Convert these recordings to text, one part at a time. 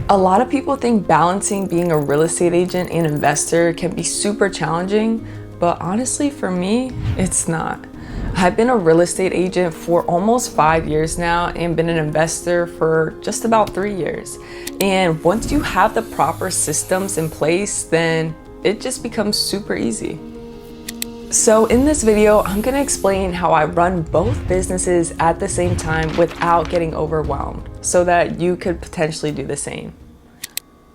A lot of people think balancing being a real estate agent and investor can be super challenging, but honestly for me, it's not. I've been a real estate agent for almost 5 years now and been an investor for just about 3 years. And once you have the proper systems in place, then it just becomes super easy. So in this video, I'm gonna explain how I run both businesses at the same time without getting overwhelmed so that you could potentially do the same.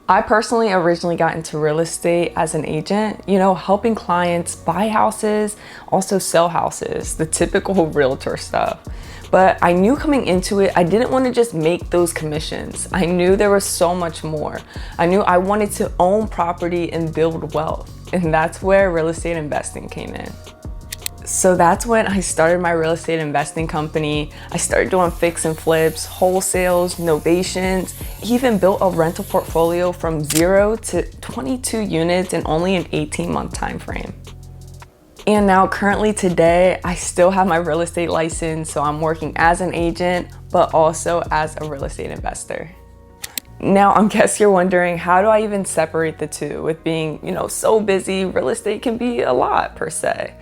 I personally originally got into real estate as an agent, helping clients buy houses, also sell houses, the typical realtor stuff. But I knew coming into it, I didn't want to just make those commissions. I knew there was so much more. I knew I wanted to own property and build wealth. And that's where real estate investing came in. So that's when I started my real estate investing company. I started doing fix and flips, wholesales, novations, even built a rental portfolio from 0 to 22 units in only an 18-month time frame. And now currently today, I still have my real estate license, so I'm working as an agent, but also as a real estate investor. Now, I guess you're wondering, how do I even separate the two? With being, so busy, real estate can be a lot per se.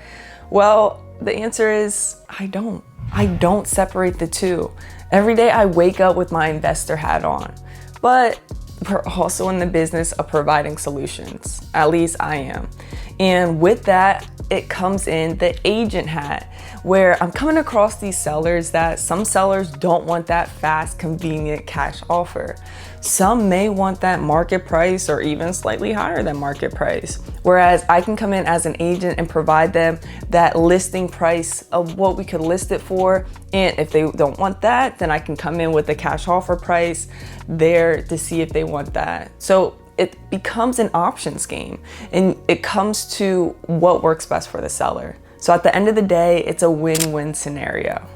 Well, the answer is I don't separate the two. Every day I wake up with my investor hat on, but we're also in the business of providing solutions. At least I am. And with that, it comes in the agent hat, where I'm coming across these sellers that some sellers don't want that fast, convenient cash offer. Some may want that market price or even slightly higher than market price. Whereas I can come in as an agent and provide them that listing price of what we could list it for. And if they don't want that, then I can come in with the cash offer price there to see if they want that. So it becomes an options game, and it comes to what works best for the seller. So at the end of the day, it's a win-win scenario.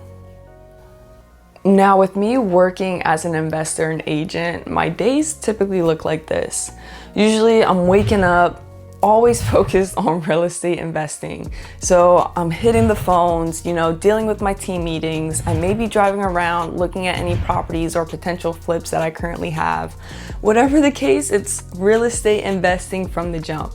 Now, with me working as an investor and agent, my days typically look like this. Usually I'm waking up, always focused on real estate investing. So I'm hitting the phones, dealing with my team meetings. I may be driving around looking at any properties or potential flips that I currently have. Whatever the case, it's real estate investing from the jump.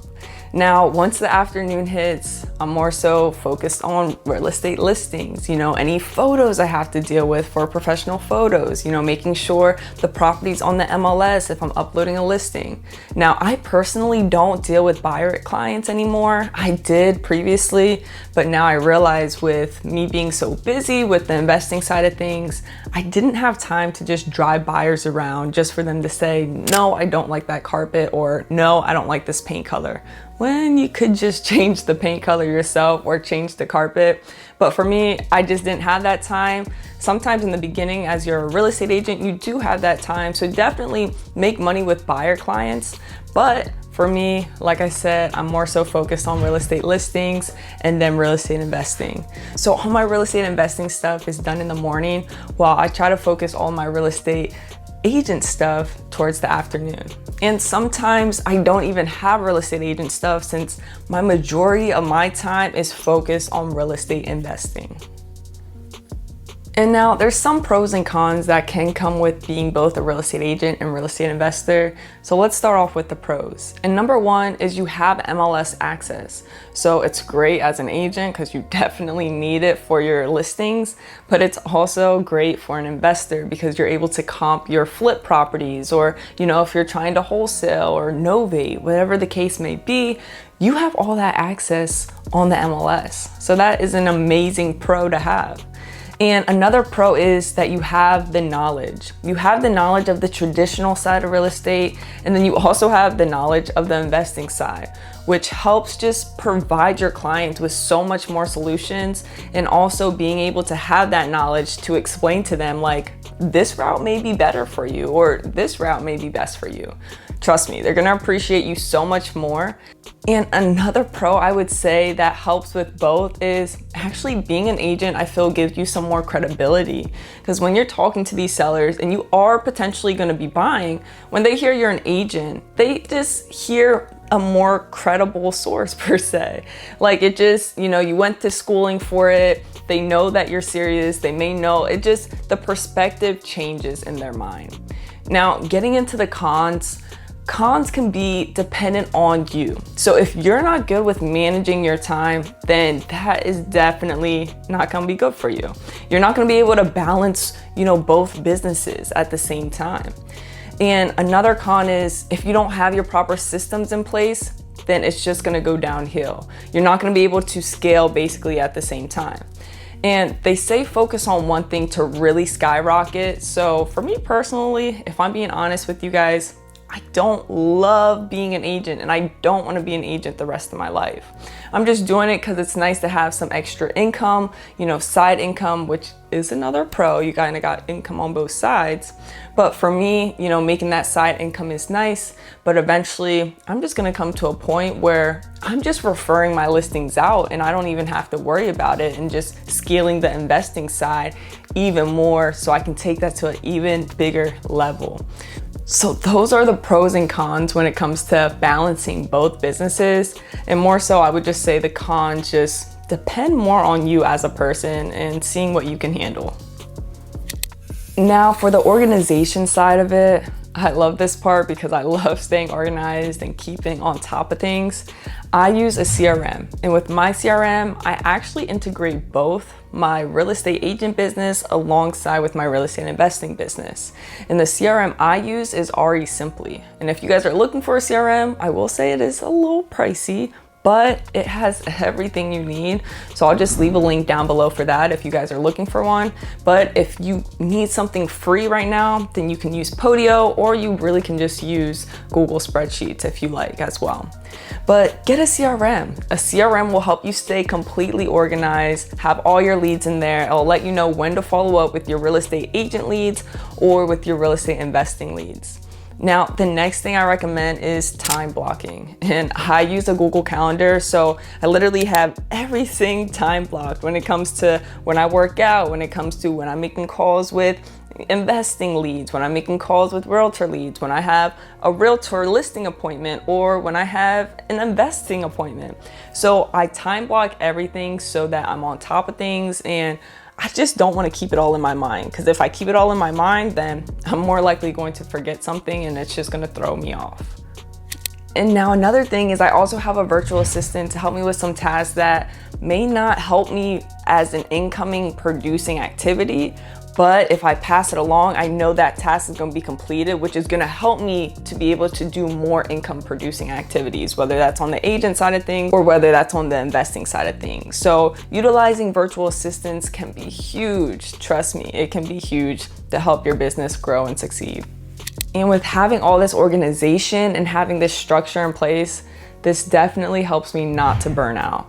Now, once the afternoon hits, I'm more so focused on real estate listings, any photos I have to deal with for professional photos, making sure the property's on the MLS if I'm uploading a listing. Now, I personally don't deal with buyer clients anymore. I did previously, but now I realize with me being so busy with the investing side of things, I didn't have time to just drive buyers around just for them to say, no, I don't like that carpet, or no, I don't like this paint color, when you could just change the paint color yourself or change the carpet. But for me, I just didn't have that time. Sometimes in the beginning, as you're a real estate agent, you do have that time. So definitely make money with buyer clients. But for me, like I said, I'm more so focused on real estate listings and then real estate investing. So all my real estate investing stuff is done in the morning, while I try to focus all my real estate agent stuff towards the afternoon. And sometimes I don't even have real estate agent stuff, since my majority of my time is focused on real estate investing. And now there's some pros and cons that can come with being both a real estate agent and real estate investor. So let's start off with the pros. And number one is you have MLS access. So it's great as an agent because you definitely need it for your listings, but it's also great for an investor because you're able to comp your flip properties, or, if you're trying to wholesale or novate, whatever the case may be, you have all that access on the MLS. So that is an amazing pro to have. And another pro is that you have the knowledge. You have the knowledge of the traditional side of real estate, and then you also have the knowledge of the investing side, which helps just provide your clients with so much more solutions, and also being able to have that knowledge to explain to them, like, this route may be better for you, or this route may be best for you. Trust me, they're gonna appreciate you so much more. And another pro I would say that helps with both is actually being an agent. I feel gives you some more credibility, because when you're talking to these sellers and you are potentially going to be buying, when they hear you're an agent, they just hear a more credible source per se. Like, it just, you went to schooling for it. They know that you're serious. They may know it, just the perspective changes in their mind. Now, getting into the cons can be dependent on you. So if you're not good with managing your time, then that is definitely not gonna be good for you. You're not gonna be able to balance, both businesses at the same time. And another con is if you don't have your proper systems in place, then it's just gonna go downhill. You're not gonna be able to scale basically at the same time. And they say focus on one thing to really skyrocket. So for me personally, if I'm being honest with you guys, I don't love being an agent, and I don't want to be an agent the rest of my life. I'm just doing it because it's nice to have some extra income, side income, which is another pro. You kind of got income on both sides. But for me, making that side income is nice, but eventually I'm just going to come to a point where I'm just referring my listings out and I don't even have to worry about it, and just scaling the investing side even more so I can take that to an even bigger level. So those are the pros and cons when it comes to balancing both businesses. And more so, I would just say the cons just depend more on you as a person and seeing what you can handle. Now for the organization side of it, I love this part because I love staying organized and keeping on top of things. I use a CRM, and with my CRM, I actually integrate both my real estate agent business alongside with my real estate investing business. And the CRM I use is RE Simply. And if you guys are looking for a CRM, I will say it is a little pricey, but it has everything you need. So I'll just leave a link down below for that if you guys are looking for one. But if you need something free right now, then you can use Podio, or you really can just use Google Spreadsheets if you like as well. But get a CRM. A CRM will help you stay completely organized, have all your leads in there. It'll let you know when to follow up with your real estate agent leads or with your real estate investing leads. Now, the next thing I recommend is time blocking. And I use a Google Calendar, so I literally have everything time blocked when it comes to when I work out, when it comes to when I'm making calls with investing leads, when I'm making calls with Realtor leads, when I have a Realtor listing appointment, or when I have an investing appointment. So I time block everything so that I'm on top of things, and I just don't want to keep it all in my mind, because if I keep it all in my mind, then I'm more likely going to forget something and it's just going to throw me off. And now another thing is I also have a virtual assistant to help me with some tasks that may not help me as an incoming producing activity, but if I pass it along, I know that task is going to be completed, which is going to help me to be able to do more income producing activities, whether that's on the agent side of things or whether that's on the investing side of things. So utilizing virtual assistants can be huge. Trust me, it can be huge to help your business grow and succeed. And with having all this organization and having this structure in place, this definitely helps me not to burn out.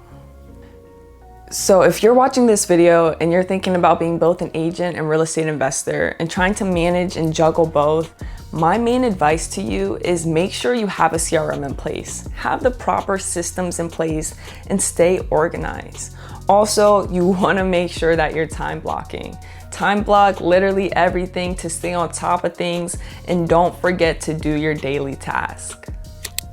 So if you're watching this video and you're thinking about being both an agent and real estate investor and trying to manage and juggle both, my main advice to you is make sure you have a CRM in place, have the proper systems in place, and stay organized. Also, you want to make sure that you're time blocking. Time block literally everything to stay on top of things, and don't forget to do your daily task.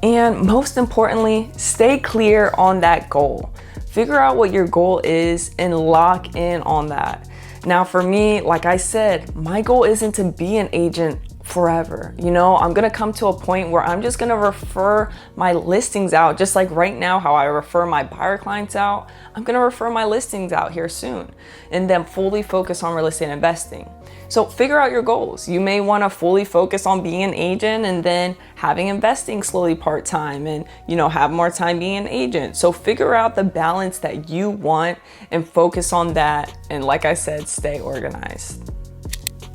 And most importantly, stay clear on that goal. Figure out what your goal is and lock in on that. Now for me, like I said, my goal isn't to be an agent forever. I'm gonna come to a point where I'm just gonna refer my listings out, just like right now how I refer my buyer clients out. I'm gonna refer my listings out here soon, and then fully focus on real estate investing. So figure out your goals. You may want to fully focus on being an agent and then having investing slowly part-time, and have more time being an agent. So figure out the balance that you want and focus on that, and like I said, stay organized.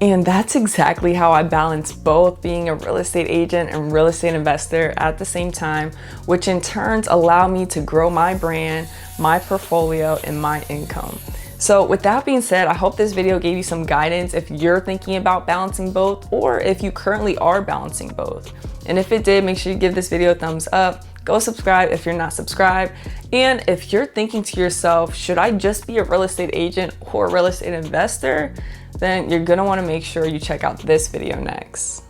And that's exactly how I balance both being a real estate agent and real estate investor at the same time, which in turns allow me to grow my brand, my portfolio, and my income. So with that being said, I hope this video gave you some guidance if you're thinking about balancing both, or if you currently are balancing both. And if it did, make sure you give this video a thumbs up. Go subscribe if you're not subscribed. And if you're thinking to yourself, should I just be a real estate agent or a real estate investor? Then you're gonna wanna make sure you check out this video next.